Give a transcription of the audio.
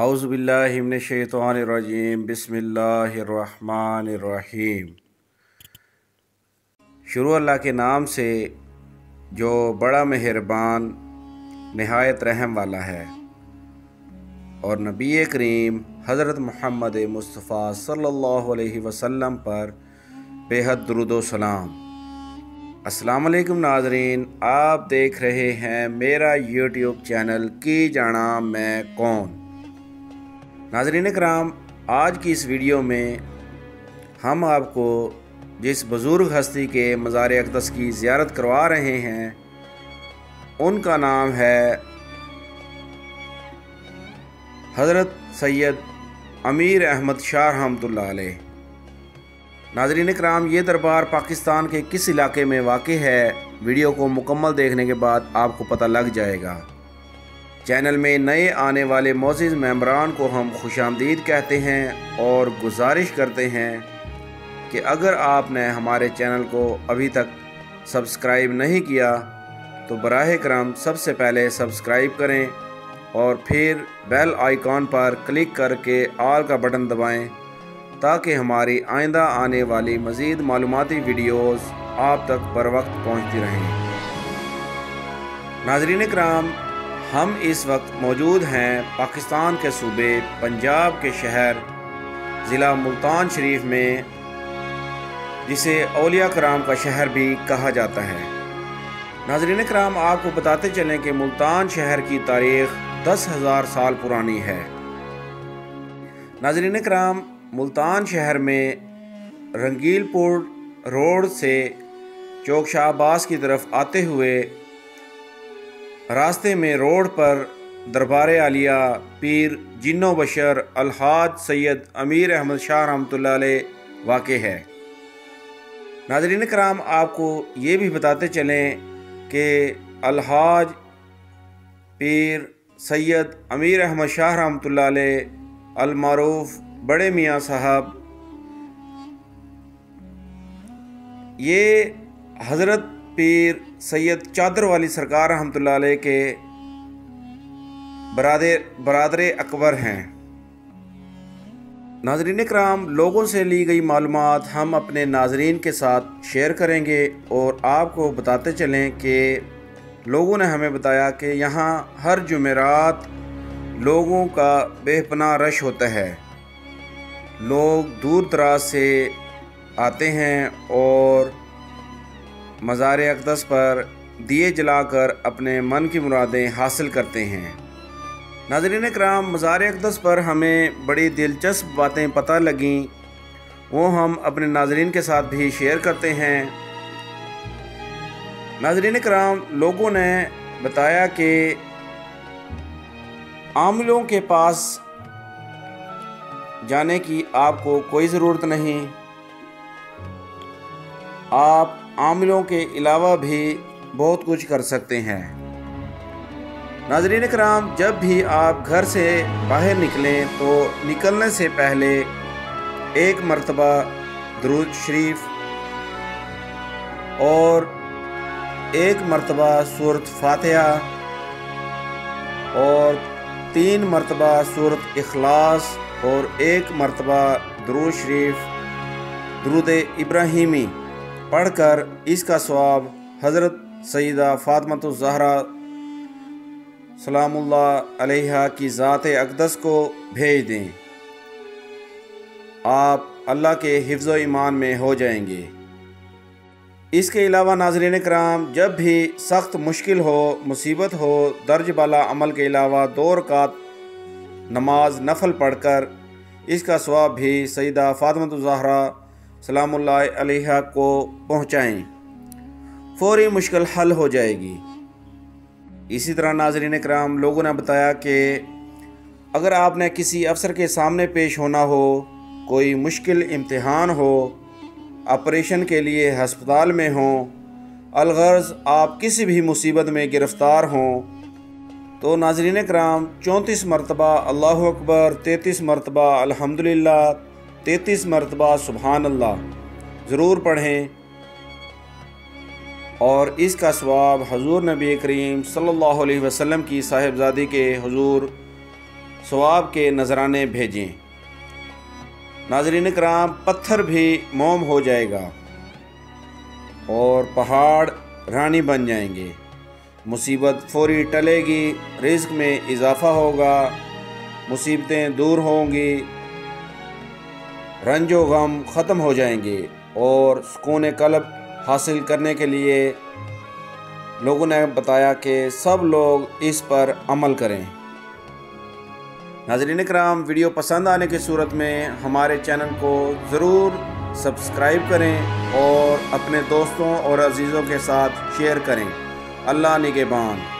औज़ु बिल्लाहि मिनश्शैतानिर्रजीम बिस्मिल्लाहिर्रहमानिर्रहीम। शुरू अल्लाह के नाम से जो बड़ा मेहरबान नहायत रहम वाला है, और नबी करीम हज़रत मोहम्मद मुस्तफ़ा सल्लल्लाहु अलैहि वसल्लम पर बेहद दुरूद व सलाम। अस्सलामु अलैकुम नाज़रीन, आप देख रहे हैं मेरा यूट्यूब चैनल की जाना मैं कौन। नाज़रीन कराम, आज की इस वीडियो में हम आपको जिस बुज़ुर्ग हस्ती के मज़ार अक़दस की ज़ियारत करवा रहे हैं उनका नाम है हज़रत सैयद अमीर अहमद शाह रहमतुल्लाह अलैह। नाज़रीन कराम, ये दरबार पाकिस्तान के किस इलाके में वाक़ है, वीडियो को मुकम्मल देखने के बाद आपको पता लग जाएगा। चैनल में नए आने वाले मोअज़्ज़िज़ मेंबरान को हम खुशामदीद कहते हैं और गुजारिश करते हैं कि अगर आपने हमारे चैनल को अभी तक सब्सक्राइब नहीं किया तो बराह करम सबसे पहले सब्सक्राइब करें और फिर बेल आइकॉन पर क्लिक करके ऑल का बटन दबाएं ताकि हमारी आइंदा आने वाली मज़ीद मालूमाती वीडियोज़ आप तक बर वक्त पहुँचती रहें। नाज़रीन कराम, हम इस वक्त मौजूद हैं पाकिस्तान के सूबे पंजाब के शहर ज़िला मुल्तान शरीफ में, जिसे औलिया कराम का शहर भी कहा जाता है। नाज़रीन कराम, आपको बताते चलें कि मुल्तान शहर की तारीख़ 10,000 साल पुरानी है। नाज़रीन कराम, मुल्तान शहर में रंगीलपुर रोड से चौक शाह अब्बास की तरफ आते हुए रास्ते में रोड पर दरबार आलिया पीर जिन्नो बशर अलहाज सैयद अमीर अहमद शाह रहमतुल्लाह अलैह वाक़ है। नाज़रीन कराम, आपको ये भी बताते चलें कि अलहाज पीर सैयद अमीर अहमद शाह रहमतुल्लाह अलैह अलमारूफ बड़े मियाँ साहब, ये हज़रत पीर सैयद चादर वाली सरकार रहमतुल्लाह अलैह के बरादर अकबर हैं। नाज़रीन कराम, लोगों से ली गई मालूमात हम अपने नाज़रीन के साथ शेयर करेंगे और आपको बताते चलें कि लोगों ने हमें बताया कि यहाँ हर जुमेरात लोगों का बेपनाह रश होता है। लोग दूर दराज से आते हैं और मज़ार अक़दस पर दिए जलाकर अपने मन की मुरादें हासिल करते हैं। नाज़रीन कराम, मज़ार अक़दस पर हमें बड़ी दिलचस्प बातें पता लगीं, वो हम अपने नाज़रीन के साथ भी शेयर करते हैं। नाज़रीन कराम, लोगों ने बताया कि आमिलों के पास जाने की आपको कोई ज़रूरत नहीं, आप आमिलों के अलावा भी बहुत कुछ कर सकते हैं। नाज़रीन कराम, जब भी आप घर से बाहर निकलें तो निकलने से पहले एक मरतबा दुरूद शरीफ और एक मरतबा सूरत फातिहा और 3 मरतबा सूरत इखलास और 1 मरतबा दुरूद शरीफ दुरूद इब्राहिमी पढ़कर इसका सवाब हज़रत सईदा फ़ातिमा ज़हरा सलामुल्लाह अलैहा की ज़ात अक़दस को भेज दें। आप अल्लाह के हिफ्ज़ व ईमान में हो जाएंगे। इसके अलावा नाज़रीन कराम, जब भी सख्त मुश्किल हो, मुसीबत हो, दर्ज बाला अमल के अलावा 2 रकात नमाज नफल पढ़कर इसका सवाब भी सईदा फ़ातिमा ज़हरा सलामुल्लाह अलैहा को पहुँचाएँ, फौरी मुश्किल हल हो जाएगी। इसी तरह नाज़रीन कराम, लोगों ने बताया कि अगर आपने किसी अफसर के सामने पेश होना हो, कोई मुश्किल इम्तिहान हो, ऑपरेशन के लिए हस्पताल में हो, अलगर्ज़ आप किसी भी मुसीबत में गिरफ़्तार हों, तो नाज़रीन कराम 34 मरतबा अल्लाहु अकबर, 33 मरतबा अल्हम्दुलिल्लाह, 33 मरतबा सुबहान अल्लाह ज़रूर पढ़ें और इसका सवाब हजूर नबी करीम सल्लल्लाहु अलैहि वसल्लम की साहिबजादी के हुजूर ثواب کے نذرانے بھیجیں۔ ناظرین کرام، پتھر بھی موم ہو جائے گا اور پہاڑ رانی بن جائیں گے، مصیبت فوری ٹلے گی، رزق میں اضافہ ہوگا، مصیبتیں دور ہوں گی، رنج و غم ختم ہو جائیں گے، اور سکون قلب حاصل کرنے کے لیے لوگوں نے بتایا کہ سب لوگ اس پر عمل کریں۔ ناظرین کرام، ویڈیو پسند آنے کی صورت میں ہمارے چینل کو ضرور سبسکرائب کریں اور اپنے دوستوں اور عزیزوں کے ساتھ شیئر کریں۔ اللہ نگہبان۔